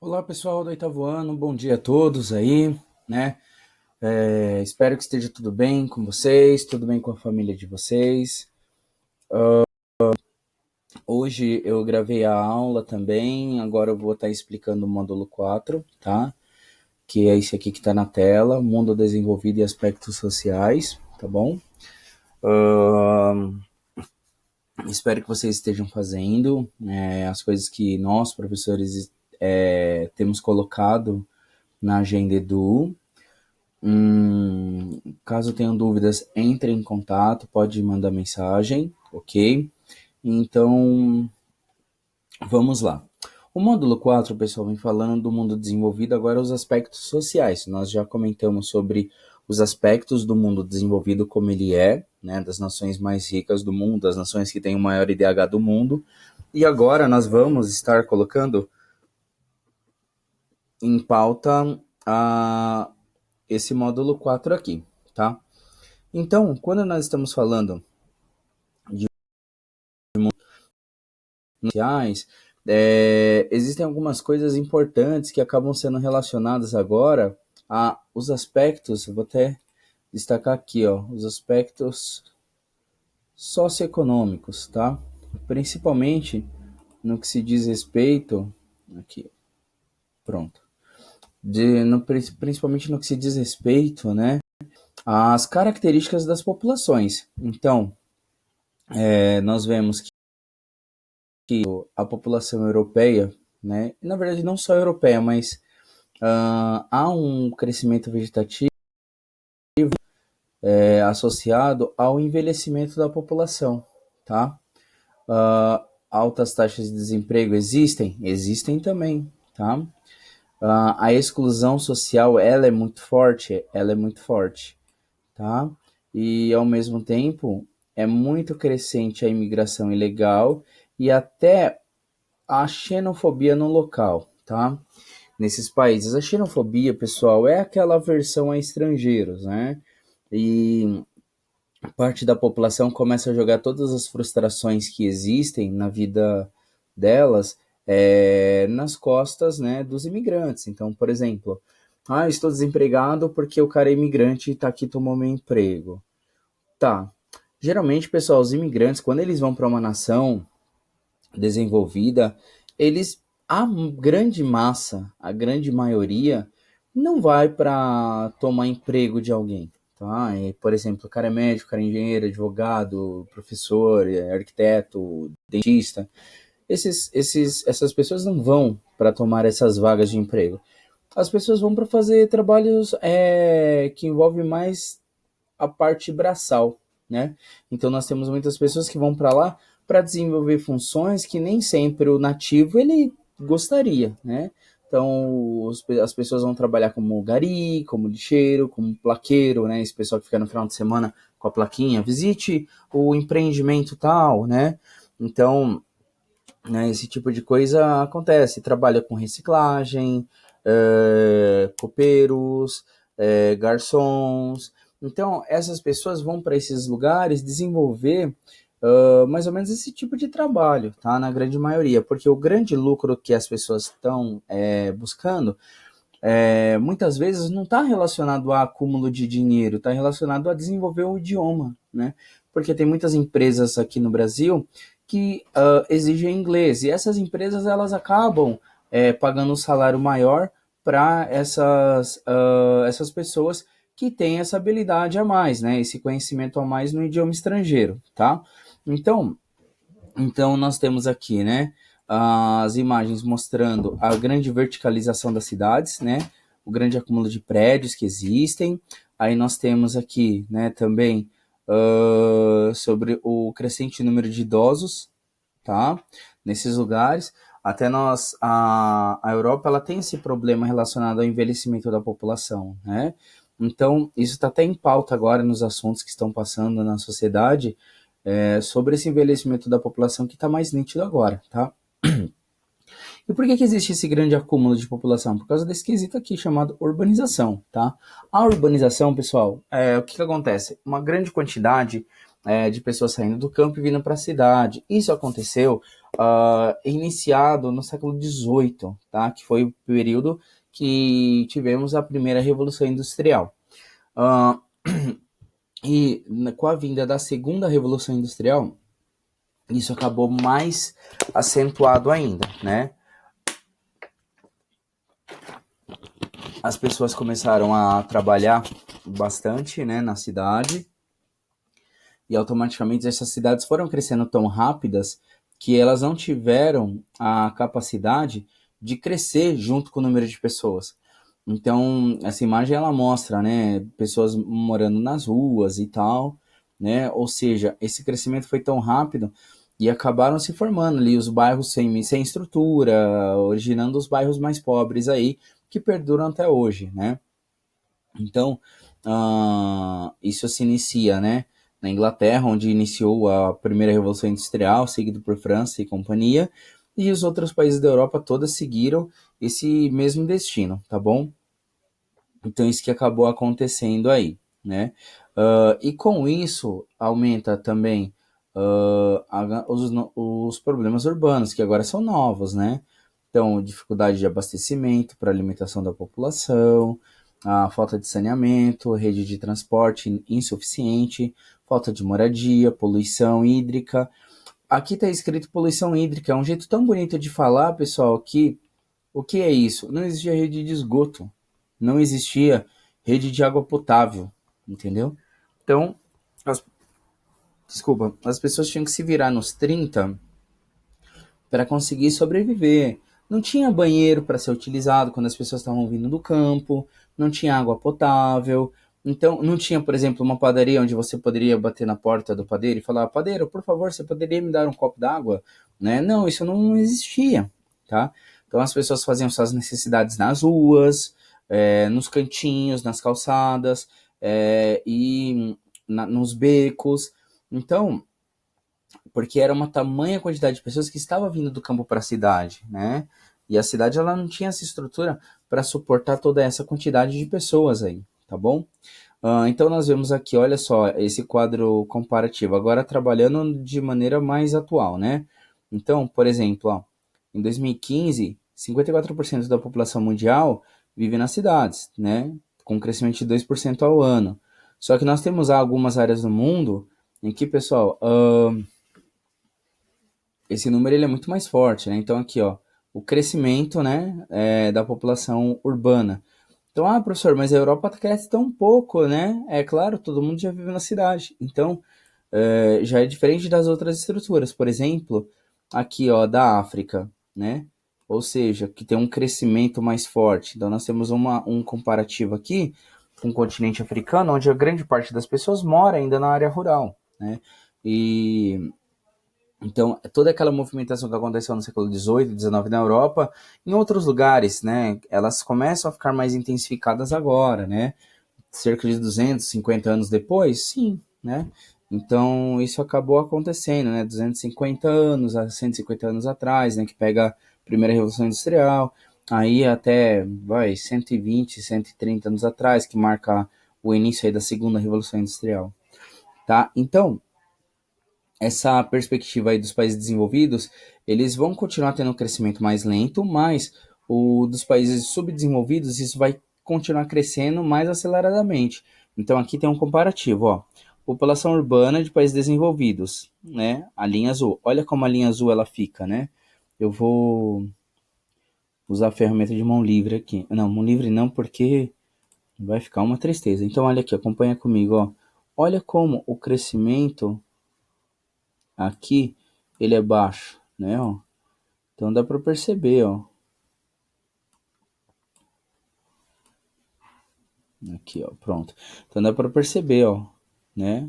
Olá pessoal do oitavo ano, bom dia a todos aí, né? Espero que esteja tudo bem com vocês, tudo bem com a família de vocês. Hoje eu gravei a aula também, agora eu vou estar explicando o módulo 4, tá? Que é esse aqui que está na tela, Mundo Desenvolvido e Aspectos Sociais, tá bom? Espero que vocês estejam fazendo as coisas que nós, professores, temos colocado na agenda Edu. Caso tenham dúvidas, entre em contato, pode mandar mensagem, ok? Então, vamos lá. O módulo 4, pessoal, vem falando do mundo desenvolvido, agora os aspectos sociais. Nós já comentamos sobre os aspectos do mundo desenvolvido como ele é, né, das nações mais ricas do mundo, das nações que têm o maior IDH do mundo. E agora nós vamos estar colocando em pauta esse módulo 4 aqui, tá? Então, quando nós estamos falando de sociais, existem algumas coisas importantes que acabam sendo relacionadas agora a os aspectos, eu vou até destacar aqui, ó, os aspectos socioeconômicos, tá? Principalmente no que se diz respeito, aqui, pronto, principalmente no que se diz respeito, né, às características das populações. Então, nós vemos que a população europeia, né, na verdade não só europeia, mas há um crescimento vegetativo associado ao envelhecimento da população, tá? Altas taxas de desemprego existem? Existem também, tá? A exclusão social, ela é muito forte, tá? E ao mesmo tempo é muito crescente a imigração ilegal e até a xenofobia no local, tá? Nesses países. A xenofobia, pessoal, é aquela aversão a estrangeiros, né? E parte da população começa a jogar todas as frustrações que existem na vida delas nas costas, né, dos imigrantes. Então, por exemplo, estou desempregado porque o cara é imigrante e está aqui tomou meu emprego. Tá. Geralmente, pessoal, os imigrantes, quando eles vão para uma nação desenvolvida, eles, a grande massa, a grande maioria, não vai para tomar emprego de alguém, tá? Por exemplo, o cara é médico, o cara é engenheiro, advogado, professor, arquiteto, dentista. Essas pessoas não vão para tomar essas vagas de emprego. As pessoas vão para fazer trabalhos que envolvem mais a parte braçal, né? Então nós temos muitas pessoas que vão para lá para desenvolver funções que nem sempre o nativo ele gostaria, né? Então as pessoas vão trabalhar como gari, como lixeiro, como plaqueiro, né? Esse pessoal que fica no final de semana com a plaquinha, visite o empreendimento tal, né? Então, né, esse tipo de coisa acontece. Trabalha com reciclagem, copeiros, garçons. Então, essas pessoas vão para esses lugares desenvolver mais ou menos esse tipo de trabalho, tá? Na grande maioria, porque o grande lucro que as pessoas estão buscando muitas vezes não está relacionado a acúmulo de dinheiro, está relacionado a desenvolver o idioma, né? Porque tem muitas empresas aqui no Brasil que exigem inglês e essas empresas elas acabam pagando um salário maior para essas pessoas que têm essa habilidade a mais, né? Esse conhecimento a mais no idioma estrangeiro, tá? Então, então nós temos aqui, né, as imagens mostrando a grande verticalização das cidades, né, o grande acúmulo de prédios que existem. Aí nós temos aqui, né, também sobre o crescente número de idosos, tá, nesses lugares. Até a Europa, ela tem esse problema relacionado ao envelhecimento da população, né? Então, isso está até em pauta agora nos assuntos que estão passando na sociedade, sobre esse envelhecimento da população que está mais nítido agora, tá? E por que existe esse grande acúmulo de população? Por causa desse quesito aqui chamado urbanização, tá? A urbanização, pessoal, o que acontece? Uma grande quantidade de pessoas saindo do campo e vindo para a cidade. Isso aconteceu iniciado no século XVIII, tá? Que foi o período que tivemos a primeira Revolução Industrial. Com a vinda da segunda Revolução Industrial, isso acabou mais acentuado ainda, né? As pessoas começaram a trabalhar bastante, né, na cidade, e automaticamente essas cidades foram crescendo tão rápidas que elas não tiveram a capacidade de crescer junto com o número de pessoas. Então, essa imagem ela mostra, né, pessoas morando nas ruas e tal, né? Ou seja, esse crescimento foi tão rápido e acabaram se formando ali os bairros sem estrutura, originando os bairros mais pobres aí, que perduram até hoje, né? Então, isso se inicia, né, na Inglaterra, onde iniciou a primeira Revolução Industrial, seguido por França e companhia, e os outros países da Europa todas seguiram esse mesmo destino, tá bom? Então, isso que acabou acontecendo aí, né? E com isso, aumenta também os problemas urbanos, que agora são novos, né? Então, dificuldade de abastecimento para alimentação da população, a falta de saneamento, rede de transporte insuficiente, falta de moradia, poluição hídrica. Aqui está escrito poluição hídrica, é um jeito tão bonito de falar, pessoal, que o que é isso? Não existia rede de esgoto, não existia rede de água potável, entendeu? Então, as, desculpa, as pessoas tinham que se virar nos 30 para conseguir sobreviver. Não tinha banheiro para ser utilizado quando as pessoas estavam vindo do campo, não tinha água potável. Então, não tinha, por exemplo, uma padaria onde você poderia bater na porta do padeiro e falar: padeiro, por favor, você poderia me dar um copo d'água? Né? Não, isso não existia, tá? Então, as pessoas faziam suas necessidades nas ruas, nos cantinhos, nas calçadas, nos becos. Então, porque era uma tamanha quantidade de pessoas que estava vindo do campo para a cidade, né? E a cidade ela não tinha essa estrutura para suportar toda essa quantidade de pessoas aí, tá bom? Então nós vemos aqui, olha só, esse quadro comparativo, agora trabalhando de maneira mais atual, né? Então, por exemplo, ó, em 2015, 54% da população mundial vive nas cidades, né? Com um crescimento de 2% ao ano. Só que nós temos algumas áreas do mundo em que, pessoal, esse número ele é muito mais forte, né? Então aqui, ó, o crescimento, né, da população urbana. Então, professor, mas a Europa cresce tão pouco, né? É claro, todo mundo já vive na cidade. Então, já é diferente das outras estruturas. Por exemplo, aqui, ó, da África, né? Ou seja, que tem um crescimento mais forte. Então, nós temos um comparativo aqui com o continente africano, onde a grande parte das pessoas mora ainda na área rural, né? E então, toda aquela movimentação que aconteceu no século XVIII, XIX na Europa, em outros lugares, né, elas começam a ficar mais intensificadas agora, né? Cerca de 250 anos depois, sim, né? Então, isso acabou acontecendo, né? 250 anos, a 150 anos atrás, né? Que pega a primeira Revolução Industrial, aí até, 120, 130 anos atrás, que marca o início aí da segunda Revolução Industrial, tá? Então, essa perspectiva aí dos países desenvolvidos, eles vão continuar tendo um crescimento mais lento, mas o dos países subdesenvolvidos, isso vai continuar crescendo mais aceleradamente. Então aqui tem um comparativo, ó. População urbana de países desenvolvidos, né? A linha azul. Olha como a linha azul ela fica, né? Eu vou usar a ferramenta de mão livre aqui. Não, mão livre não, porque vai ficar uma tristeza. Então olha aqui, acompanha comigo, ó. Olha como o crescimento aqui ele é baixo, né, ó. Então dá para perceber, ó. Aqui, ó, pronto. Então dá para perceber, ó, né?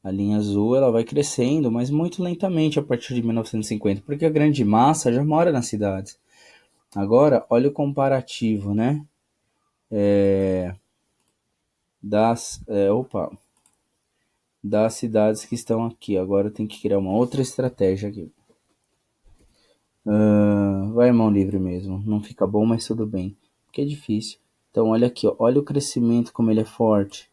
A linha azul ela vai crescendo, mas muito lentamente a partir de 1950, porque a grande massa já mora nas cidades. Agora, olha o comparativo, né? Das cidades que estão aqui. Agora tem que criar uma outra estratégia aqui. Vai mão livre mesmo. Não fica bom, mas tudo bem. Porque é difícil. Então olha aqui, ó, olha o crescimento como ele é forte.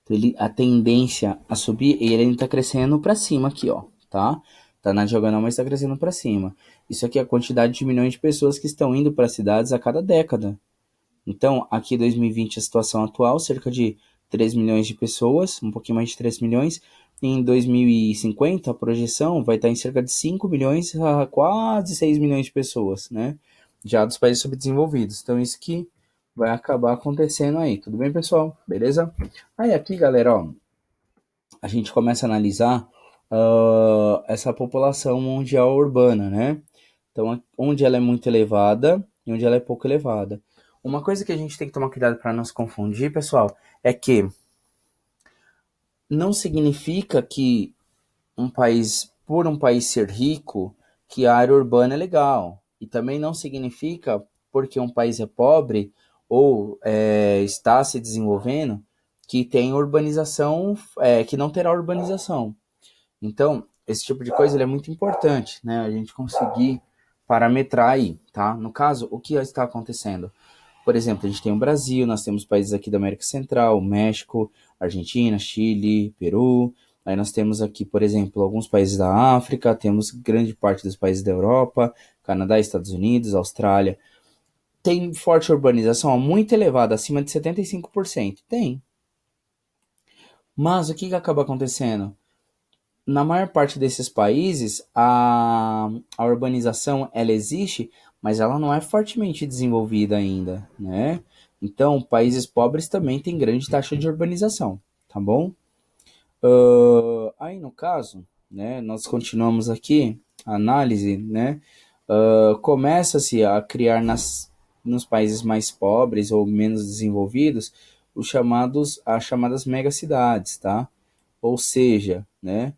Então, a tendência a subir, e ele está crescendo para cima aqui, ó, tá? Tá na diagonal, mas está crescendo para cima. Isso aqui é a quantidade de milhões de pessoas que estão indo para cidades a cada década. Então, aqui em 2020, a situação atual, cerca de 3 milhões de pessoas, um pouquinho mais de 3 milhões. Em 2050, a projeção vai estar em cerca de 5 milhões a quase 6 milhões de pessoas, né? Já dos países subdesenvolvidos. Então, isso que vai acabar acontecendo aí. Tudo bem, pessoal? Beleza? Aí, aqui, galera, ó, a gente começa a analisar essa população mundial urbana, né? Então, onde ela é muito elevada e onde ela é pouco elevada. Uma coisa que a gente tem que tomar cuidado para não se confundir, pessoal, é que não significa que por um país ser rico, que a área urbana é legal. E também não significa, porque um país é pobre ou está se desenvolvendo, que tem urbanização, que não terá urbanização. Então, esse tipo de coisa ele é muito importante, né? A gente conseguir parametrar aí, tá? No caso, o que está acontecendo? Por exemplo, a gente tem o Brasil, nós temos países aqui da América Central, México, Argentina, Chile, Peru. Aí nós temos aqui, por exemplo, alguns países da África, temos grande parte dos países da Europa, Canadá, Estados Unidos, Austrália. Tem forte urbanização, muito elevada, acima de 75%. Tem. Mas o que acaba acontecendo? Na maior parte desses países, a urbanização ela existe, mas ela não é fortemente desenvolvida ainda, né? Então, países pobres também têm grande taxa de urbanização, tá bom? Aí, no caso, né, nós continuamos aqui a análise, né? Começa-se a criar nos países mais pobres ou menos desenvolvidos as chamadas megacidades, tá? Ou seja, né?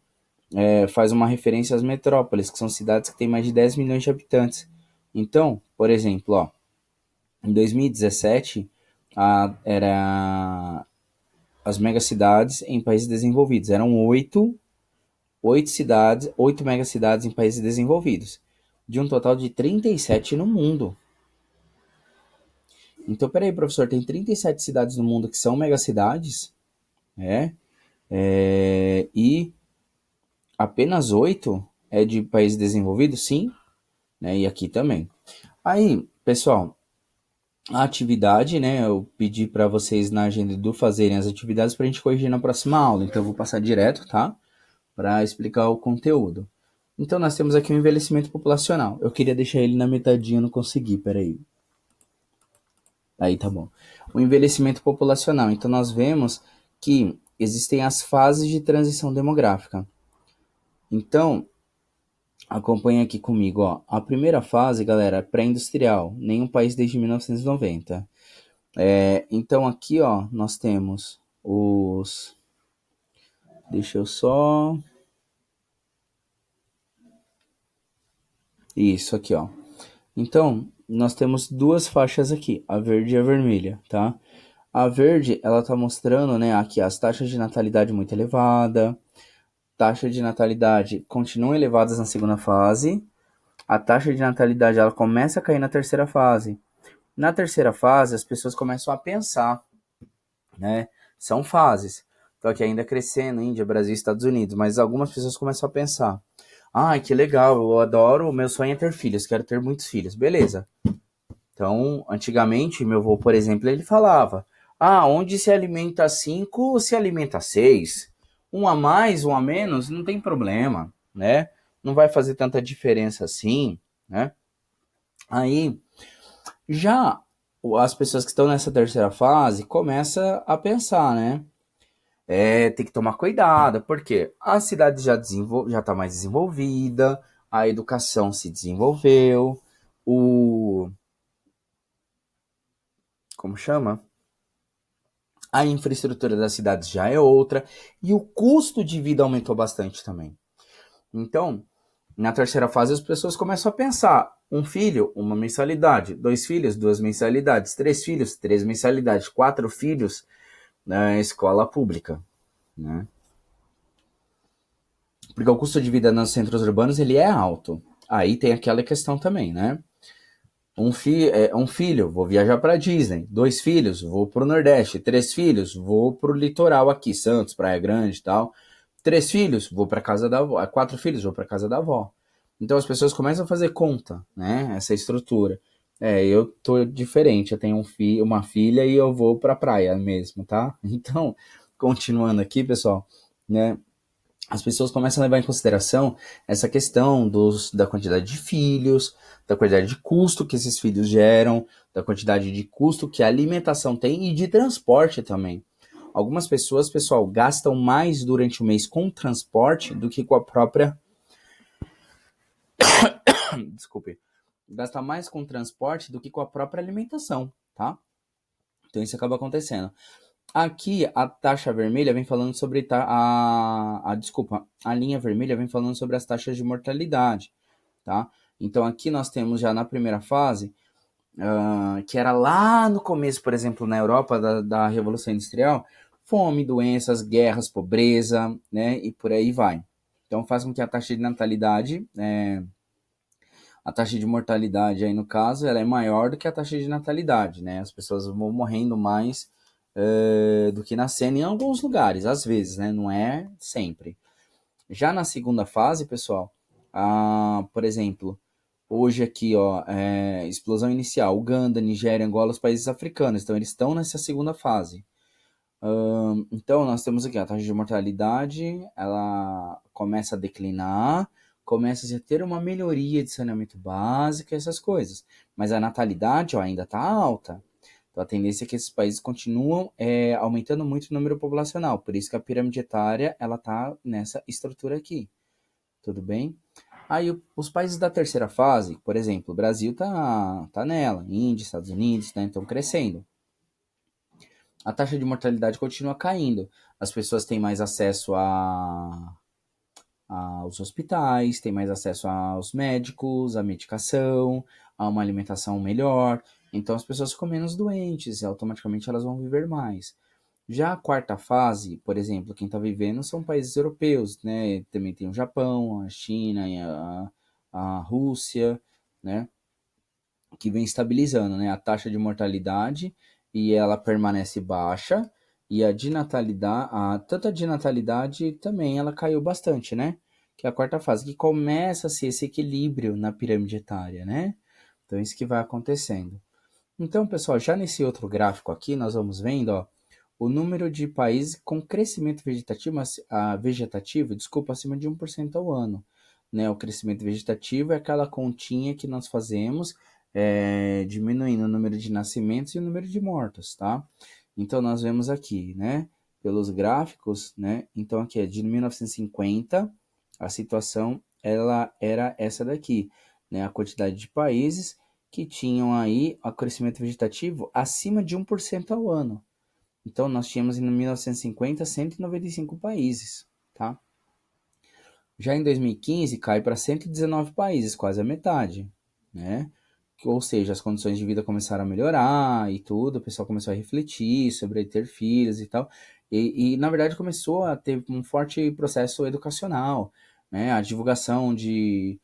Faz uma referência às metrópoles, que são cidades que têm mais de 10 milhões de habitantes. Então, por exemplo, ó, em 2017, as megacidades em países desenvolvidos. Eram oito megacidades em países desenvolvidos, de um total de 37 no mundo. Então, peraí, professor, tem 37 cidades no mundo que são megacidades? E apenas 8 é de países desenvolvidos? Sim, né? E aqui também. Aí, pessoal, a atividade, né? Eu pedi para vocês na agenda do fazerem as atividades para a gente corrigir na próxima aula. Então, eu vou passar direto, tá? Para explicar o conteúdo. Então, nós temos aqui o envelhecimento populacional. Eu queria deixar ele na metadinha, não consegui, peraí. Aí tá bom. O envelhecimento populacional. Então, nós vemos que existem as fases de transição demográfica. Então, acompanha aqui comigo, ó. A primeira fase, galera, é pré-industrial. Nenhum país desde 1990. Então aqui, ó, nós temos os... Deixa eu só... Isso aqui, ó. Então, nós temos duas faixas aqui, a verde e a vermelha, tá? A verde, ela tá mostrando, né, aqui as taxas de natalidade muito elevada. Taxa de natalidade continuam elevadas na segunda fase. A taxa de natalidade, ela começa a cair na terceira fase. Na terceira fase, as pessoas começam a pensar, né? São fases. Então aqui ainda crescendo, Índia, Brasil, Estados Unidos, mas algumas pessoas começam a pensar: ah, que legal, eu adoro, o meu sonho é ter filhos, quero ter muitos filhos. Beleza. Então, antigamente, meu avô, por exemplo, ele falava: ah, onde se alimenta 5, se alimenta 6. Um a mais, um a menos, não tem problema, né? Não vai fazer tanta diferença assim, né? Aí, já as pessoas que estão nessa terceira fase começam a pensar, né? Tem que tomar cuidado, porque a cidade já está mais desenvolvida, a educação se desenvolveu, como chama? A infraestrutura das cidades já é outra, e o custo de vida aumentou bastante também. Então, na terceira fase, as pessoas começam a pensar: um filho, uma mensalidade; 2 filhos, 2 mensalidades; 3 filhos, 3 mensalidades; 4 filhos na escola pública, né? Porque o custo de vida nos centros urbanos ele é alto. Aí tem aquela questão também, né? Um filho, vou viajar para Disney. 2 filhos, vou para o Nordeste. 3 filhos, vou para o litoral aqui, Santos, Praia Grande e tal. 3 filhos, vou para casa da avó. 4 filhos, vou para casa da avó. Então as pessoas começam a fazer conta, né? Essa estrutura. Eu tô diferente, eu tenho uma filha e eu vou pra praia mesmo, tá? Então, continuando aqui, pessoal, né? As pessoas começam a levar em consideração essa questão da quantidade de filhos, da quantidade de custo que esses filhos geram, da quantidade de custo que a alimentação tem e de transporte também. Algumas pessoas, pessoal, gastam mais durante o mês com transporte do que com a própria. Desculpe. Gasta mais com transporte do que com a própria alimentação, tá? Então isso acaba acontecendo. Aqui a taxa vermelha vem falando sobre desculpa, a linha vermelha vem falando sobre as taxas de mortalidade, tá? Então aqui nós temos já na primeira fase, que era lá no começo, por exemplo, na Europa da Revolução Industrial, fome, doenças, guerras, pobreza, né? E por aí vai. Então faz com que a taxa de natalidade, a taxa de mortalidade aí no caso, ela é maior do que a taxa de natalidade, né? As pessoas vão morrendo mais do que nascendo em alguns lugares, às vezes, né? Não é sempre. Já na segunda fase, pessoal, por exemplo, hoje aqui, ó, explosão inicial, Uganda, Nigéria, Angola, os países africanos, então eles estão nessa segunda fase. Então nós temos aqui a taxa de mortalidade, ela começa a declinar, começa a ter uma melhoria de saneamento básico, essas coisas. Mas a natalidade, ó, ainda está alta. Então a tendência é que esses países continuam aumentando muito o número populacional. Por isso que a pirâmide etária ela está nessa estrutura aqui. Tudo bem? Aí os países da terceira fase, por exemplo, o Brasil tá nela, Índia, Estados Unidos, né, estão crescendo. A taxa de mortalidade continua caindo. As pessoas têm mais acesso aos hospitais, têm mais acesso aos médicos, à medicação, a uma alimentação melhor. Então as pessoas ficam menos doentes e automaticamente elas vão viver mais. Já a quarta fase, por exemplo, quem está vivendo são países europeus, né? Também tem o Japão, a China e a Rússia, né? Que vem estabilizando, né? A taxa de mortalidade e ela permanece baixa e a de natalidade, tanto a de natalidade também ela caiu bastante, né? Que é a quarta fase, que começa a ser esse equilíbrio na pirâmide etária, né? Então, isso que vai acontecendo. Então, pessoal, já nesse outro gráfico aqui, nós vamos vendo, ó, o número de países com crescimento vegetativo, desculpa, acima de 1% ao ano. Né? O crescimento vegetativo é aquela continha que nós fazemos diminuindo o número de nascimentos e o número de mortos, tá? Então, nós vemos aqui, né, pelos gráficos, né? Então, aqui é de 1950, a situação ela era essa daqui, né? A quantidade de países que tinham aí o crescimento vegetativo acima de 1% ao ano. Então, nós tínhamos em 1950 195 países, tá? Já em 2015 cai para 119 países, quase a metade, né? Ou seja, as condições de vida começaram a melhorar e tudo, o pessoal começou a refletir sobre ter filhos e tal. Na verdade, começou a ter um forte processo educacional, né? A divulgação de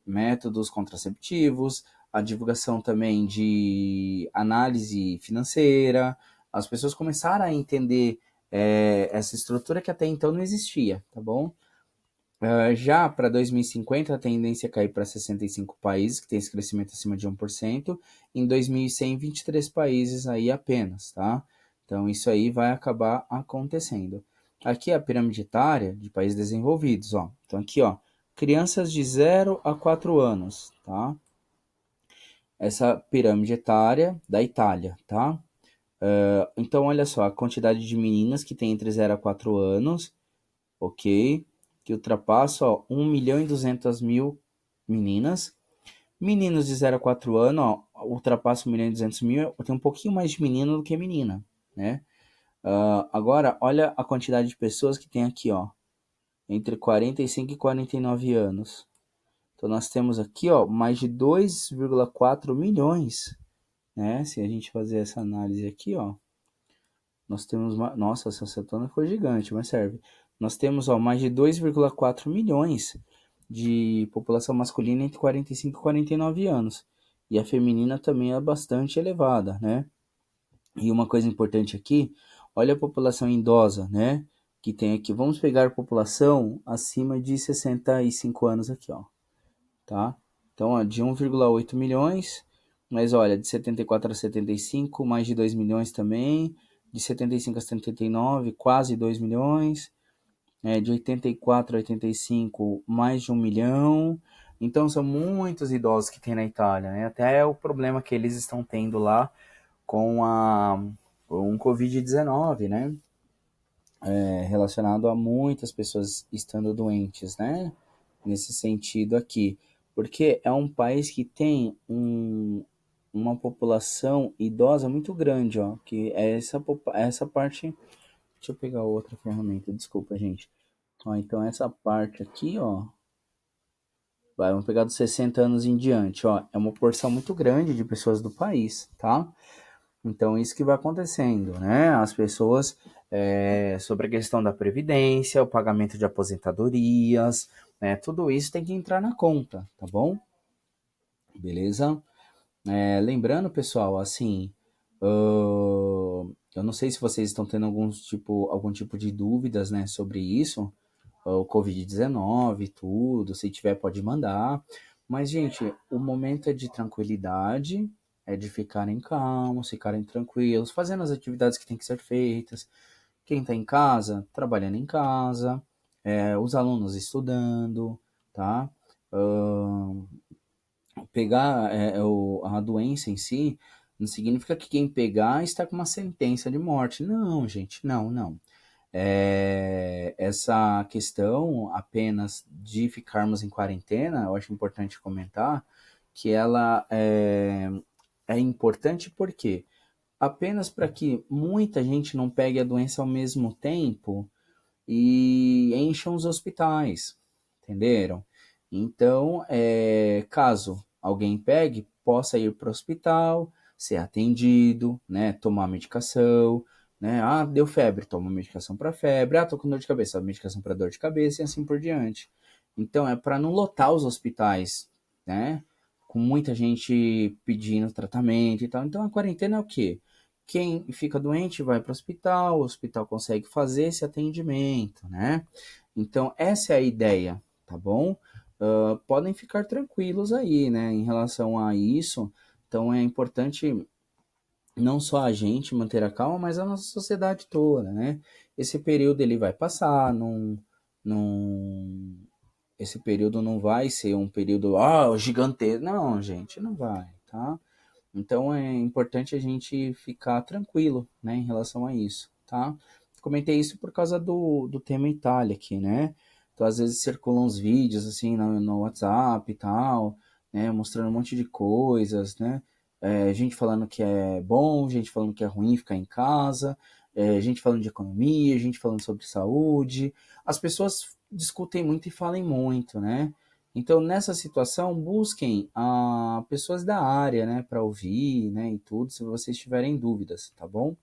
métodos contraceptivos, a divulgação também de análise financeira. As pessoas começaram a entender essa estrutura que até então não existia, tá bom? Já para 2050, a tendência é cair para 65 países, que tem esse crescimento acima de 1%. Em 2100, 23 países aí apenas, tá? Então, isso aí vai acabar acontecendo. Aqui é a pirâmide etária de países desenvolvidos, ó. Então, aqui, ó, crianças de 0 a 4 anos, tá? Essa pirâmide etária da Itália, tá? Então, olha só, a quantidade de meninas que tem entre 0 a 4 anos, ok? Que ultrapassa 1 milhão e 200 mil meninas. Meninos de 0 a 4 anos, ó, ultrapassa 1 milhão e 200 mil, tem um pouquinho mais de menino do que menina, né? Agora, olha a quantidade de pessoas que tem aqui, ó, entre 45 e 49 anos. Então, nós temos aqui, ó, mais de 2,4 milhões, né? Se a gente fazer essa análise aqui, ó, nós temos nossa, essa cetona foi gigante, mas serve. Nós temos mais de 2,4 milhões de população masculina entre 45 e 49 anos. E a feminina também é bastante elevada, né? E uma coisa importante aqui, olha a população idosa, né? que tem aqui. Vamos pegar população acima de 65 anos aqui, ó, tá? Então, ó, de 1,8 milhões, mas olha, de 74 a 75, mais de 2 milhões também, de 75 a 79, quase 2 milhões, de 84 a 85, mais de 1 milhão. Então, são muitos idosos que tem na Itália, né? Até é o problema que eles estão tendo lá com o Covid-19, né? Relacionado a muitas pessoas estando doentes, né? Nesse sentido aqui. Porque é um país que tem uma população idosa muito grande, ó. Que é essa parte. Deixa eu pegar outra ferramenta, desculpa, gente. Ó, então essa parte aqui, ó. Vamos pegar dos 60 anos em diante, ó. É uma porção muito grande de pessoas do país, tá? Então, isso que vai acontecendo, né? As pessoas, sobre a questão da previdência, o pagamento de aposentadorias, né? Tudo isso tem que entrar na conta, tá bom? Beleza? Lembrando, pessoal, assim, eu não sei se vocês estão tendo algum tipo de dúvidas, né, sobre isso, o Covid-19, tudo, se tiver pode mandar. Mas, gente, o momento é de tranquilidade, é de ficarem calmos, ficarem tranquilos, fazendo as atividades que têm que ser feitas. Quem está em casa, trabalhando em casa, os alunos estudando, tá? Ahn, Pegar a doença em si não significa que quem pegar está com uma sentença de morte. Não, gente, não, não. Essa questão apenas de ficarmos em quarentena, eu acho importante comentar que ela é importante porque apenas para que muita gente não pegue a doença ao mesmo tempo e encham os hospitais, entenderam? Então, caso alguém pegue, possa ir para o hospital, ser atendido, né, tomar medicação, né, deu febre, toma medicação para febre, tô com dor de cabeça, medicação para dor de cabeça e assim por diante. Então, é para não lotar os hospitais, né, com muita gente pedindo tratamento e tal. Então, a quarentena é o quê? Quem fica doente vai para o hospital consegue fazer esse atendimento, né? Então, essa é a ideia, tá bom? Podem ficar tranquilos aí, né, em relação a isso. Então, é importante não só a gente manter a calma, mas a nossa sociedade toda, né? Esse período ele vai passar, não, esse período não vai ser um período gigantesco. Não, gente, não vai, tá? Então é importante a gente ficar tranquilo, né, em relação a isso, tá? Comentei isso por causa do tema Itália aqui, né? Então às vezes circulam uns vídeos assim no WhatsApp e tal, né, mostrando um monte de coisas, né? Gente falando que é bom, gente falando que é ruim ficar em casa, gente falando de economia, gente falando sobre saúde. As pessoas discutem muito e falam muito, né? Então, nessa situação, busquem pessoas da área, né, para ouvir, né, e tudo, se vocês tiverem dúvidas, tá bom?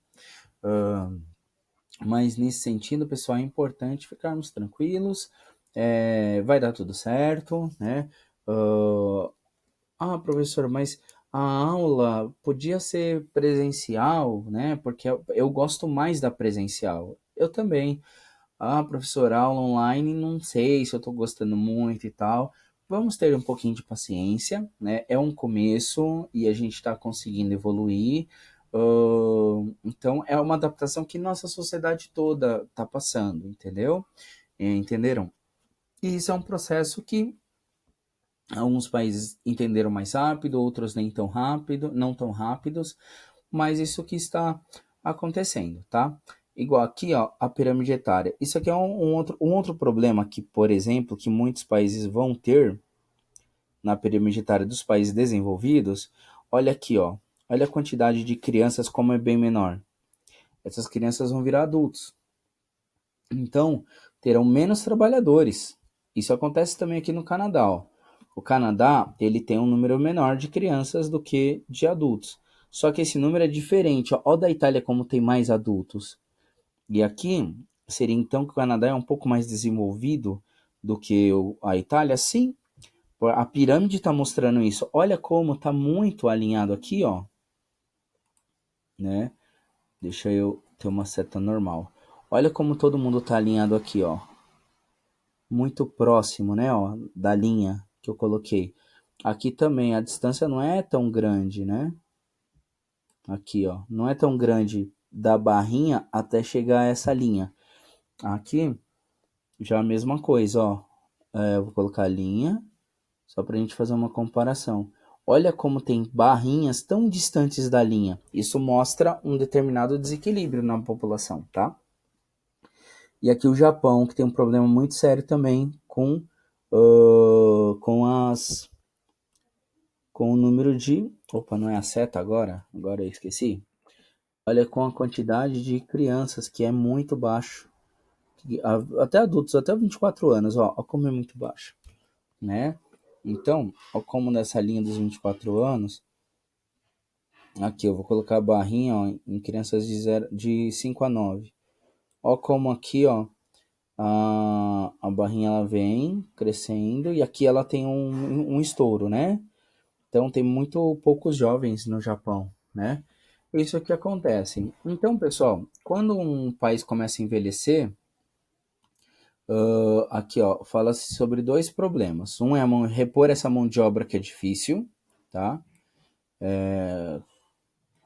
Mas nesse sentido, pessoal, é importante ficarmos tranquilos, vai dar tudo certo, né? Professor, mas a aula podia ser presencial, né? Porque eu gosto mais da presencial. Eu também. Professor, aula online, não sei se eu estou gostando muito e tal. Vamos ter um pouquinho de paciência, né? É um começo e a gente está conseguindo evoluir. Então, é uma adaptação que nossa sociedade toda está passando, entendeu? Entenderam? E isso é um processo que alguns países entenderam mais rápido, outros nem tão rápido, não tão rápidos, mas isso que está acontecendo, tá? Igual aqui, ó, a pirâmide etária. Isso aqui é um outro problema que, por exemplo, que muitos países vão ter na pirâmide etária dos países desenvolvidos. Olha aqui, ó. Olha a quantidade de crianças como é bem menor. Essas crianças vão virar adultos. Então, terão menos trabalhadores. Isso acontece também aqui no Canadá, ó. O Canadá, ele tem um número menor de crianças do que de adultos. Só que esse número é diferente, ó. Ó da Itália como tem mais adultos. E aqui seria então que o Canadá é um pouco mais desenvolvido do que a Itália? Sim, a pirâmide está mostrando isso. Olha como está muito alinhado aqui, ó, né? Deixa eu ter uma seta normal. Olha como todo mundo tá alinhado aqui, ó. Muito próximo, né, ó, da linha que eu coloquei. Aqui também a distância não é tão grande, né? Aqui, ó, não é tão grande da barrinha até chegar a essa linha. Aqui já a mesma coisa, ó. Eu vou colocar a linha só para a gente fazer uma comparação. Olha como tem barrinhas tão distantes da linha. Isso mostra um determinado desequilíbrio na população, tá? E aqui o Japão, que tem um problema muito sério também com as com o número de. Opa, não é a seta agora? Agora eu esqueci. Olha, com a quantidade de crianças que é muito baixo. Até adultos, até 24 anos, ó como é muito baixo, né? Então, ó como nessa linha dos 24 anos, aqui eu vou colocar a barrinha ó, em crianças de 5 a 9. Ó como aqui, ó, a barrinha ela vem crescendo e aqui ela tem um estouro, né? Então tem muito poucos jovens no Japão, né? Isso é que acontece. Então, pessoal, quando um país começa a envelhecer, aqui ó, fala-se sobre dois problemas. Um é repor essa mão de obra que é difícil, tá?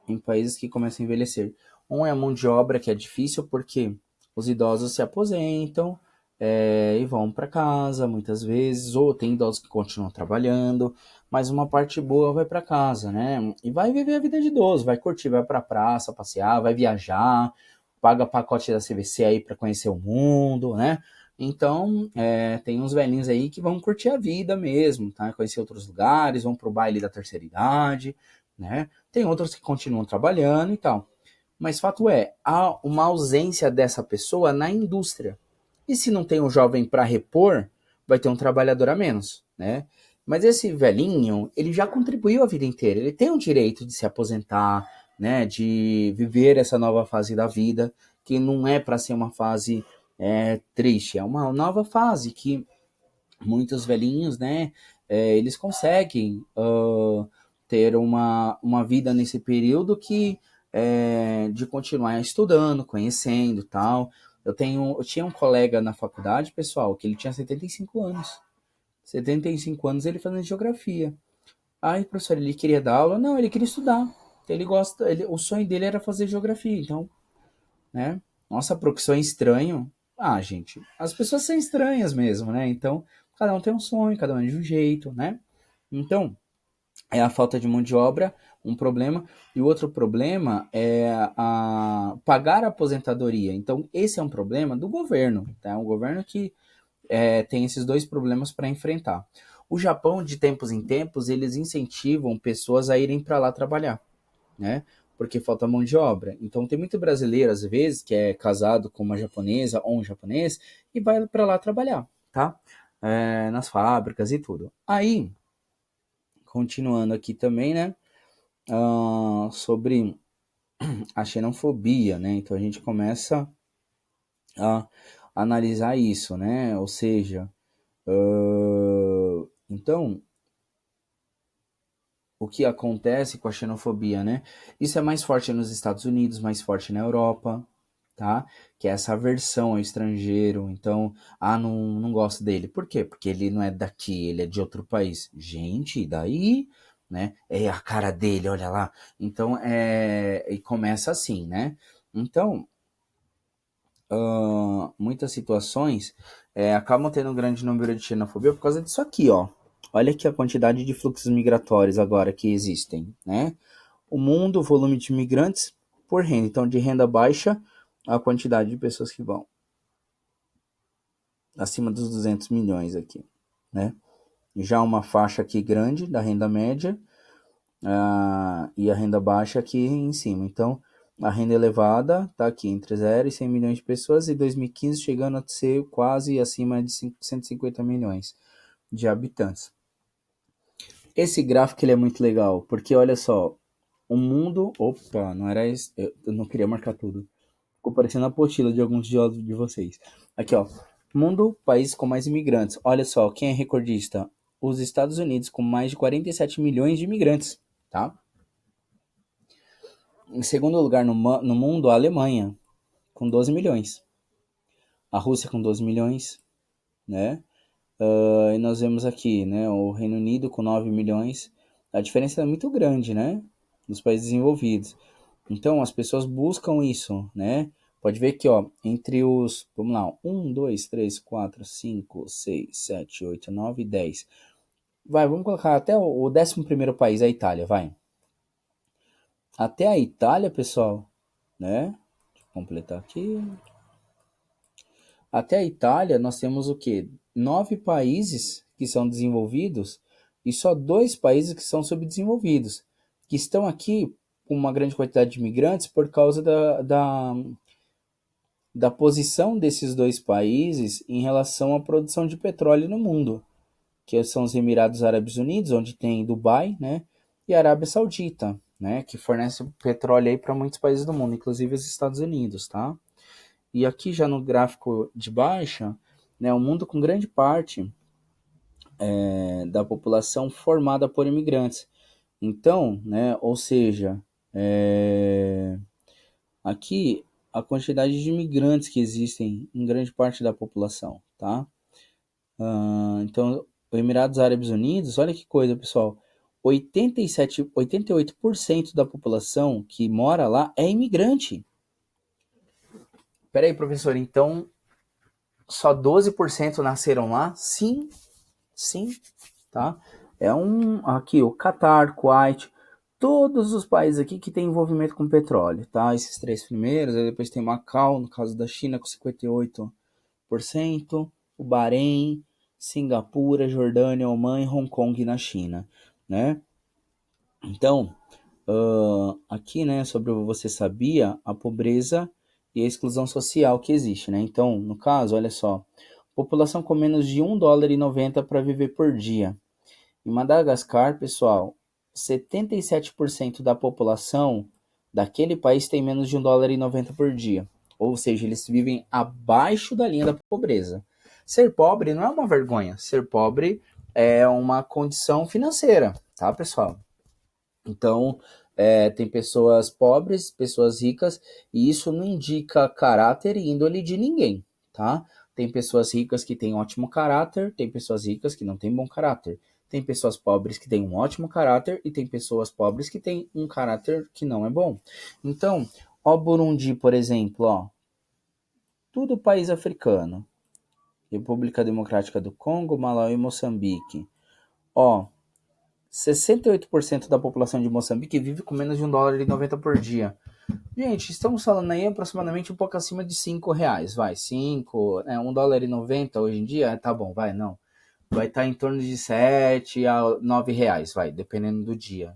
Em países que começam a envelhecer. Um é a mão de obra que é difícil porque os idosos se aposentam e vão para casa muitas vezes, ou tem idosos que continuam trabalhando, mas uma parte boa vai para casa, né? E vai viver a vida de idoso, vai curtir, vai para praça, passear, vai viajar, paga pacote da CVC aí para conhecer o mundo, né? Então, tem uns velhinhos aí que vão curtir a vida mesmo, tá? Conhecer outros lugares, vão pro baile da terceira idade, né? Tem outros que continuam trabalhando e tal. Mas fato é, há uma ausência dessa pessoa na indústria. E se não tem um jovem para repor, vai ter um trabalhador a menos, né? Mas esse velhinho, ele já contribuiu a vida inteira. Ele tem o direito de se aposentar, né? De viver essa nova fase da vida, que não é para ser uma fase triste, é uma nova fase que muitos velhinhos, né, eles conseguem ter uma vida nesse período que de continuar estudando, conhecendo tal. Eu tinha um colega na faculdade, pessoal, que ele tinha 75 anos. 75 anos ele fazendo geografia. Aí, professor, ele queria dar aula? Não, ele queria estudar. Ele gosta, o sonho dele era fazer geografia, então, né? Nossa, profissão é estranho. Ah, gente, as pessoas são estranhas mesmo, né? Então, cada um tem um sonho, cada um é de um jeito, né? Então, é a falta de mão de obra um problema. E o outro problema é pagar a aposentadoria. Então, esse é um problema do governo, tá? É um governo que tem esses dois problemas para enfrentar. O Japão, de tempos em tempos, eles incentivam pessoas a irem para lá trabalhar, né? Porque falta mão de obra. Então tem muito brasileiro, às vezes, que é casado com uma japonesa ou um japonês e vai para lá trabalhar, tá? Nas fábricas e tudo. Aí, continuando aqui também, né? Sobre a xenofobia, né? Então a gente começa a analisar isso, né? Ou seja, então o que acontece com a xenofobia, né? Isso é mais forte nos Estados Unidos, mais forte na Europa, tá? Que é essa aversão ao estrangeiro. Então, não gosto dele. Por quê? Porque ele não é daqui, ele é de outro país. Gente, e daí, né? É a cara dele, olha lá. Então, e começa assim, né? Então, muitas situações acabam tendo um grande número de xenofobia por causa disso aqui, ó. Olha aqui a quantidade de fluxos migratórios agora que existem, né? O mundo, o volume de imigrantes por renda. Então, de renda baixa, a quantidade de pessoas que vão acima dos 200 milhões aqui, né? Já uma faixa aqui grande da renda média e a renda baixa aqui em cima. Então, a renda elevada está aqui entre 0 e 100 milhões de pessoas e 2015 chegando a ser quase acima de 150 milhões de habitantes. Esse gráfico ele é muito legal, porque olha só, o mundo... Opa, não era isso, eu não queria marcar tudo. Ficou parecendo a apostila de alguns de vocês. Aqui, ó. Mundo, país com mais imigrantes. Olha só, quem é recordista? Os Estados Unidos, com mais de 47 milhões de imigrantes, tá? Em segundo lugar no mundo, a Alemanha, com 12 milhões. a Rússia com 12 milhões, né? E nós vemos aqui, né, o Reino Unido com 9 milhões. A diferença é muito grande, né, nos países desenvolvidos. Então, as pessoas buscam isso, né? Pode ver que, ó, entre os, vamos lá, 1, 2, 3, 4, 5, 6, 7, 8, 9, 10. Vai, vamos colocar até o 11º país, a Itália, vai. Até a Itália, pessoal, né? Deixa eu completar aqui. Até a Itália, nós temos o quê? 9 países que são desenvolvidos e só 2 países que são subdesenvolvidos, que estão aqui com uma grande quantidade de imigrantes por causa da posição desses 2 países em relação à produção de petróleo no mundo, que são os Emirados Árabes Unidos, onde tem Dubai, né, e a Arábia Saudita, né, que fornece petróleo aí para muitos países do mundo, inclusive os Estados Unidos, tá? E aqui já no gráfico de baixa, né, o mundo com grande parte da população formada por imigrantes. Então, né, ou seja, aqui a quantidade de imigrantes que existem em grande parte da população, tá? Então, os Emirados Árabes Unidos, olha que coisa, pessoal, 88% da população que mora lá é imigrante. Peraí, professor, então só 12% nasceram lá? Sim, sim, tá? Aqui o Catar, Kuwait, todos os países aqui que têm envolvimento com petróleo, tá? Esses 3 primeiros, aí depois tem Macau, no caso da China, com 58%, o Bahrein, Singapura, Jordânia, Oman e Hong Kong na China, né? Então, aqui, né, sobre o você sabia, a pobreza e a exclusão social que existe, né? Então, no caso, olha só, população com menos de $1,90 para viver por dia. Em Madagascar, pessoal, 77% da população daquele país tem menos de $1,90 por dia. Ou seja, eles vivem abaixo da linha da pobreza. Ser pobre não é uma vergonha. Ser pobre é uma condição financeira, tá, pessoal? Então, tem pessoas pobres, pessoas ricas, e isso não indica caráter e índole de ninguém, tá? Tem pessoas ricas que têm ótimo caráter, tem pessoas ricas que não têm bom caráter. Tem pessoas pobres que têm um ótimo caráter e tem pessoas pobres que têm um caráter que não é bom. Então, ó, Burundi, por exemplo, ó, tudo país africano. República Democrática do Congo, Malawi e Moçambique. Ó, 68% da população de Moçambique vive com menos de $1,90 por dia. Gente, estamos falando aí aproximadamente um pouco acima de R$ 5, vai, 5, $1,90 hoje em dia, tá bom, vai, não. Vai estar em torno de R$ 7 a R$ 9, vai, dependendo do dia,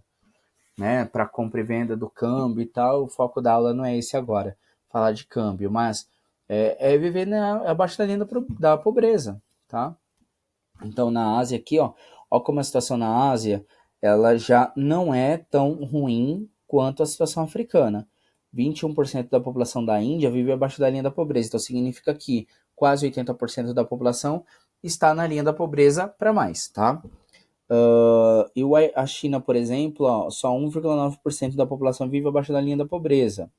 né, para compra e venda do câmbio e tal, o foco da aula não é esse agora, falar de câmbio, mas viver abaixo da linha da pobreza, tá? Então, na Ásia aqui, ó como a situação na Ásia, ela já não é tão ruim quanto a situação africana. 21% da população da Índia vive abaixo da linha da pobreza. Então, significa que quase 80% da população está na linha da pobreza para mais, tá? E a China, por exemplo, ó, só 1,9% da população vive abaixo da linha da pobreza.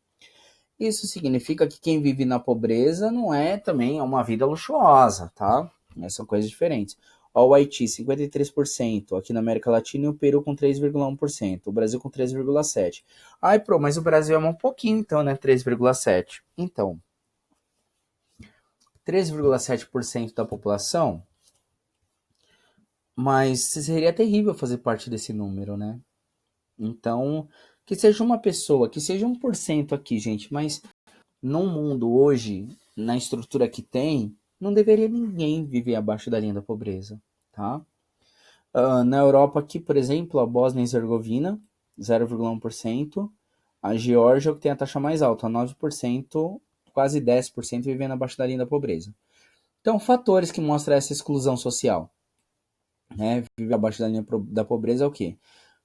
Isso significa que quem vive na pobreza não é também uma vida luxuosa, tá? São coisas diferentes. Ó, o Haiti, 53%, aqui na América Latina, e o Peru com 3,1%, o Brasil com 3,7%. Ai, mas o Brasil é um pouquinho, então, né? 3,7%. Então, 3,7% da população, mas seria terrível fazer parte desse número, né? Então, que seja uma pessoa, que seja 1% aqui, gente, mas no mundo hoje, na estrutura que tem, não deveria ninguém viver abaixo da linha da pobreza, tá? Na Europa aqui, por exemplo, a Bósnia e Herzegovina, 0,1%. A Geórgia, que tem a taxa mais alta, 9%, quase 10% vivendo abaixo da linha da pobreza. Então, fatores que mostram essa exclusão social, né? Viver abaixo da linha da pobreza é o quê?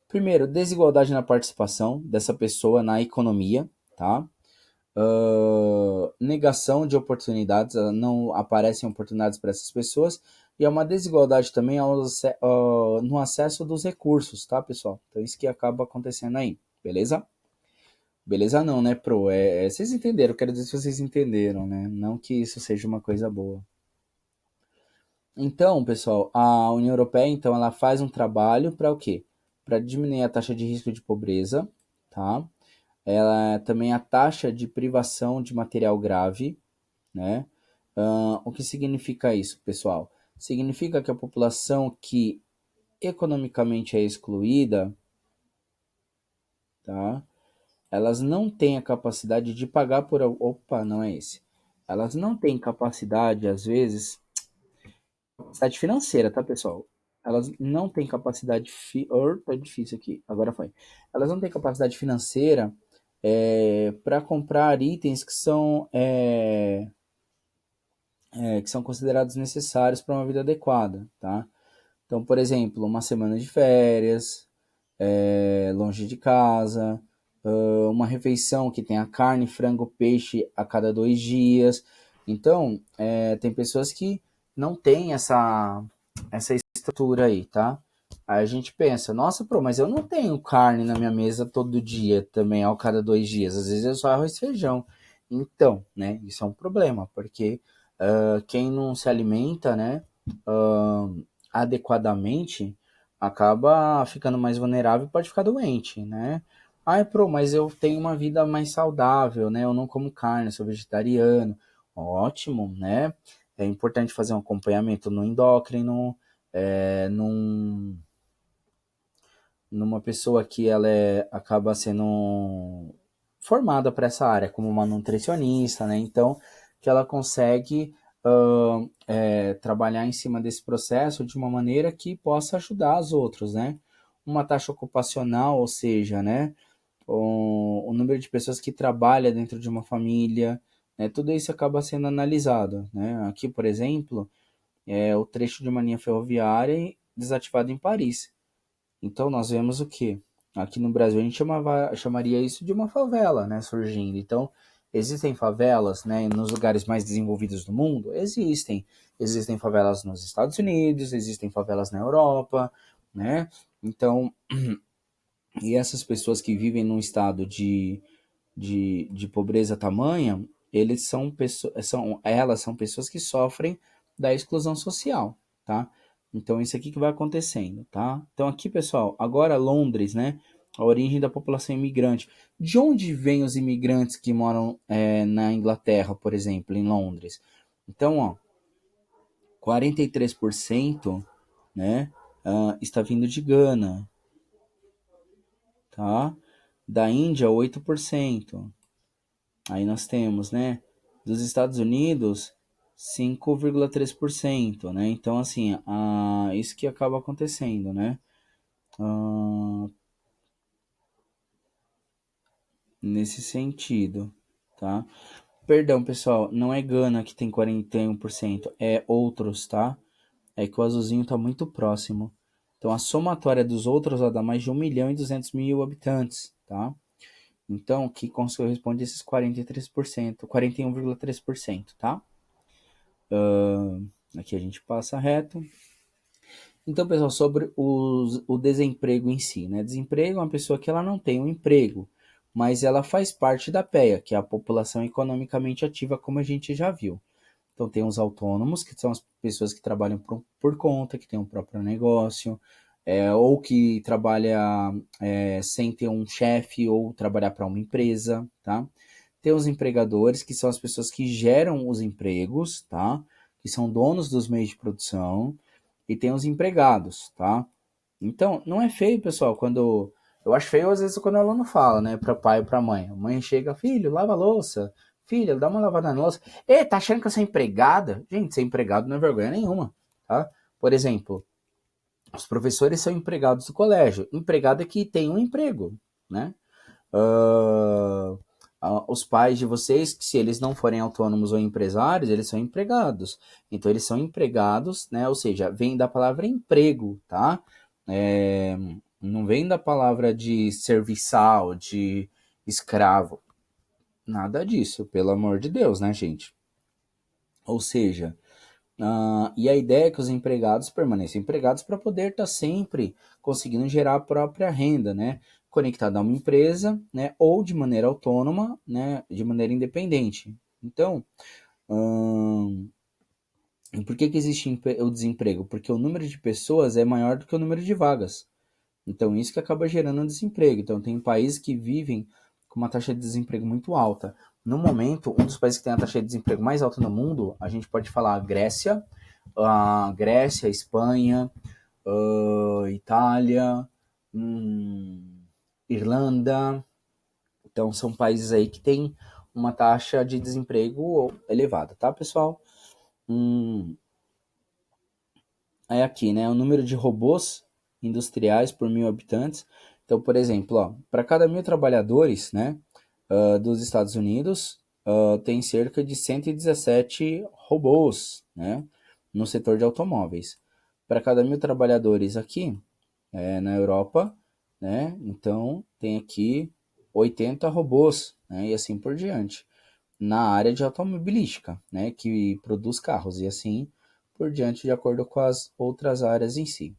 Primeiro, desigualdade na participação dessa pessoa na economia, tá? Negação de oportunidades, não aparecem oportunidades para essas pessoas, e é uma desigualdade também no acesso dos recursos, tá, pessoal? Então, isso que acaba acontecendo aí, beleza? Beleza não, né, pro? Vocês entenderam, quero dizer se vocês entenderam, né? Não que isso seja uma coisa boa. Então, pessoal, a União Europeia, então, ela faz um trabalho para o quê? Para diminuir a taxa de risco de pobreza, tá? Ela também a taxa de privação de material grave, né? O que significa isso, pessoal? Significa que a população que economicamente é excluída, tá? Elas não têm a capacidade de pagar por. Opa, não é esse. Elas não têm capacidade, às vezes, capacidade financeira, tá, pessoal? Elas não têm capacidade. Tá difícil aqui, agora foi. Elas não têm capacidade financeira para comprar itens que são considerados necessários para uma vida adequada, tá? Então, por exemplo, uma semana de férias, longe de casa, uma refeição que tenha carne, frango, peixe a cada 2 dias. Então, tem pessoas que não têm essa estrutura aí, tá? Aí a gente pensa, nossa, mas eu não tenho carne na minha mesa todo dia também, ao cada 2 dias. Às vezes é só arroz e feijão. Então, né, isso é um problema, porque quem não se alimenta, né, adequadamente, acaba ficando mais vulnerável e pode ficar doente, né? Ai, mas eu tenho uma vida mais saudável, né? Eu não como carne, sou vegetariano. Ótimo, né? É importante fazer um acompanhamento no endócrino, numa pessoa que acaba sendo formada para essa área, como uma nutricionista, né? Então, que ela consegue trabalhar em cima desse processo de uma maneira que possa ajudar os outros, né? Uma taxa ocupacional, ou seja, né? O número de pessoas que trabalha dentro de uma família, né? Tudo isso acaba sendo analisado, né? Aqui, por exemplo, é o trecho de uma linha ferroviária desativado em Paris. Então nós vemos o que? Aqui no Brasil a gente chamaria isso de uma favela, né, surgindo. Então existem favelas, né, nos lugares mais desenvolvidos do mundo? Existem. Existem favelas nos Estados Unidos, existem favelas na Europa, né? Então, e essas pessoas que vivem num estado de pobreza tamanha, elas são pessoas que sofrem da exclusão social, tá? Então isso aqui que vai acontecendo, tá? Então aqui, pessoal, agora Londres, né? A origem da população imigrante. De onde vêm os imigrantes que moram na Inglaterra, por exemplo, em Londres? Então, ó, 43%, né, está vindo de Gana, tá? Da Índia, 8%. Aí nós temos, né, dos Estados Unidos, 5,3%, né? Então, assim, isso que acaba acontecendo, né? Ah, nesse sentido, tá? Perdão, pessoal, não é Gana que tem 41%, é outros, tá? É que o azulzinho tá muito próximo. Então, a somatória dos outros vai dar mais de 1.200.000 habitantes, tá? Então, que corresponde a esses 43%, 41,3%, tá? Aqui a gente passa reto. Então, pessoal, sobre o desemprego em si, né? Desemprego é uma pessoa que ela não tem um emprego, mas ela faz parte da PEA, que é a população economicamente ativa, como a gente já viu. Então, tem os autônomos, que são as pessoas que trabalham por conta, que têm um próprio negócio, ou que trabalha sem ter um chefe ou trabalhar para uma empresa, tá? Tem os empregadores, que são as pessoas que geram os empregos, tá? Que são donos dos meios de produção, e tem os empregados, tá? Então, não é feio, pessoal, quando. Eu acho feio às vezes quando o aluno fala, né, para pai ou para mãe. A mãe chega, filho, lava a louça. Filha, dá uma lavada na louça. Ei, tá achando que eu sou empregada? Gente, ser empregado não é vergonha nenhuma, tá? Por exemplo, os professores são empregados do colégio. Empregado é que tem um emprego, né? Ah, os pais de vocês, que se eles não forem autônomos ou empresários, eles são empregados. Então, eles são empregados, né? Ou seja, vem da palavra emprego, tá? Não vem da palavra de serviçal, de escravo. Nada disso, pelo amor de Deus, né, gente? Ou seja, e a ideia é que os empregados permaneçam empregados para poder estar sempre conseguindo gerar a própria renda, né? conectado a uma empresa, né, ou de maneira autônoma, né, de maneira independente. Então, por que existe o desemprego? Porque o número de pessoas é maior do que o número de vagas. Então, isso que acaba gerando desemprego. Então, tem países que vivem com uma taxa de desemprego muito alta. No momento, um dos países que tem a taxa de desemprego mais alta no mundo, a gente pode falar a Grécia, Espanha, Itália, Irlanda. Então, são países aí que têm uma taxa de desemprego elevada, tá, pessoal? Aí aqui, né, o número de robôs industriais por 1.000 habitantes. Então, por exemplo, para cada 1.000 trabalhadores, né, dos Estados Unidos, tem cerca de 117 robôs, né, no setor de automóveis. Para cada 1.000 trabalhadores aqui, na Europa, né, então tem aqui 80 robôs, né, e assim por diante. Na área de automobilística, né, que produz carros, e assim por diante, de acordo com as outras áreas em si.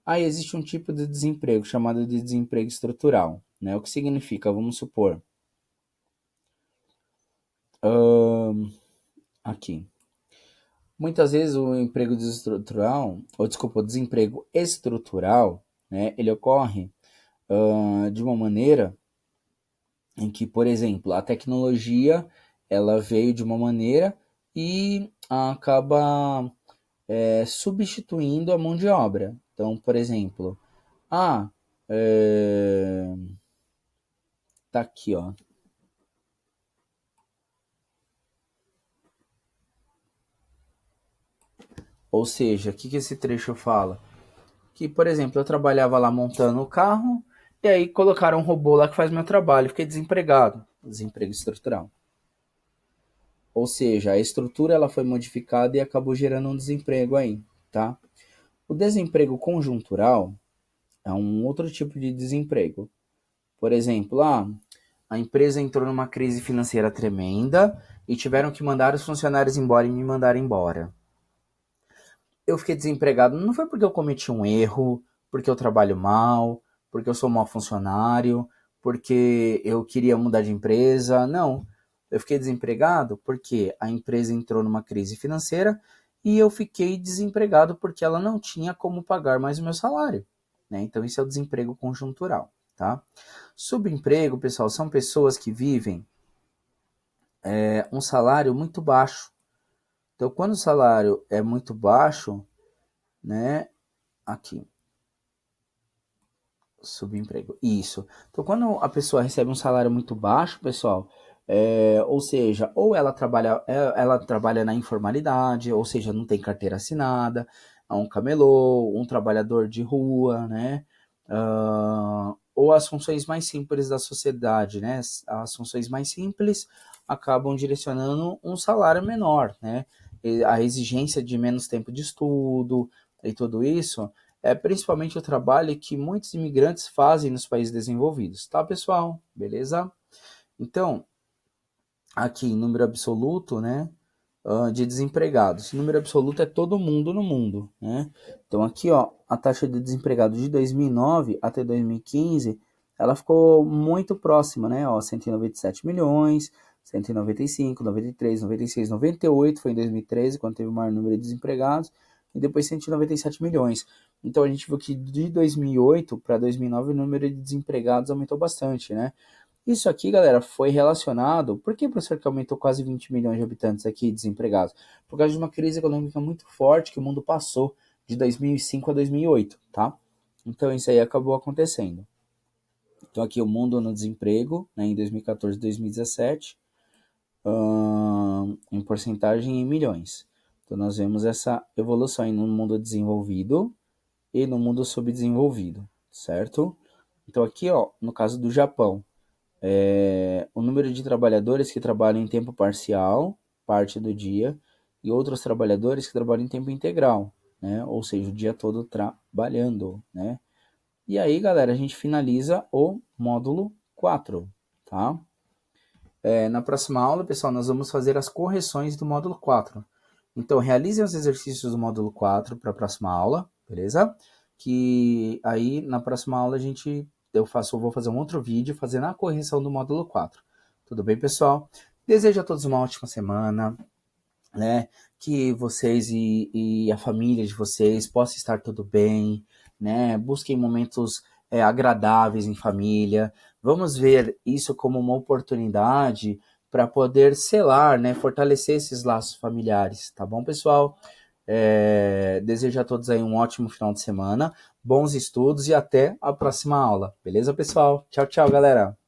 Aí existe um tipo de desemprego chamado de desemprego estrutural, né? O que significa, vamos supor, aqui. Muitas vezes o emprego desestrutural, ou desculpa, o desemprego estrutural, né, ele ocorre de uma maneira em que, por exemplo, a tecnologia ela veio de uma maneira e acaba substituindo a mão de obra. Então, por exemplo, ah, é, tá aqui, ó. Ou seja, o que esse trecho fala? Que, por exemplo, eu trabalhava lá montando o carro, e aí colocaram um robô lá que faz meu trabalho, fiquei desempregado. Desemprego estrutural. Ou seja, a estrutura ela foi modificada e acabou gerando um desemprego aí, tá? O desemprego conjuntural é um outro tipo de desemprego. Por exemplo, a empresa entrou numa crise financeira tremenda e tiveram que mandar os funcionários embora e me mandar embora. Eu fiquei desempregado não foi porque eu cometi um erro, porque eu trabalho mal, porque eu sou mau funcionário, porque eu queria mudar de empresa. Não. Eu fiquei desempregado porque a empresa entrou numa crise financeira e eu fiquei desempregado porque ela não tinha como pagar mais o meu salário. Né? Então, isso é o desemprego conjuntural. Tá? Subemprego, pessoal, são pessoas que vivem um salário muito baixo. Então, quando o salário é muito baixo, né? Aqui, subemprego. Isso. Então, quando a pessoa recebe um salário muito baixo, pessoal, ou seja, ou ela trabalha na informalidade, ou seja, não tem carteira assinada, é um camelô, um trabalhador de rua, né? Ou as funções mais simples da sociedade, né? As funções mais simples acabam direcionando um salário menor, né? E a exigência de menos tempo de estudo e tudo isso é principalmente o trabalho que muitos imigrantes fazem nos países desenvolvidos, tá, pessoal? Beleza? Então, aqui, número absoluto, né, de desempregados. Número absoluto é todo mundo no mundo, né? Então, aqui, ó, a taxa de desempregados de 2009 até 2015, ela ficou muito próxima, né? Ó, 197 milhões, 195, 93, 96, 98, foi em 2013, quando teve o maior número de desempregados, e depois 197 milhões. Então, a gente viu que de 2008 para 2009 o número de desempregados aumentou bastante, né? Isso aqui, galera, foi relacionado. Por que, professor, que aumentou quase 20 milhões de habitantes aqui desempregados? Por causa de uma crise econômica muito forte que o mundo passou de 2005 a 2008, tá? Então, isso aí acabou acontecendo. Então, aqui o mundo no desemprego, né, em 2014 e 2017, em porcentagem em milhões. Então, nós vemos essa evolução aí no mundo desenvolvido e no mundo subdesenvolvido, certo? Então, aqui, ó, no caso do Japão, o número de trabalhadores que trabalham em tempo parcial, parte do dia, e outros trabalhadores que trabalham em tempo integral, né? Ou seja, o dia todo trabalhando, né? E aí, galera, a gente finaliza o módulo 4, tá? Na próxima aula, pessoal, nós vamos fazer as correções do módulo 4. Então, realizem os exercícios do módulo 4 para a próxima aula, beleza? Que aí, na próxima aula, a gente vou fazer um outro vídeo fazendo a correção do módulo 4. Tudo bem, pessoal? Desejo a todos uma ótima semana, né? Que vocês e a família de vocês possam estar tudo bem, né? Busquem momentos agradáveis em família. Vamos ver isso como uma oportunidade para poder selar, né? Fortalecer esses laços familiares, tá bom, pessoal? Desejo a todos aí um ótimo final de semana, bons estudos e até a próxima aula. Beleza, pessoal? Tchau, tchau, galera!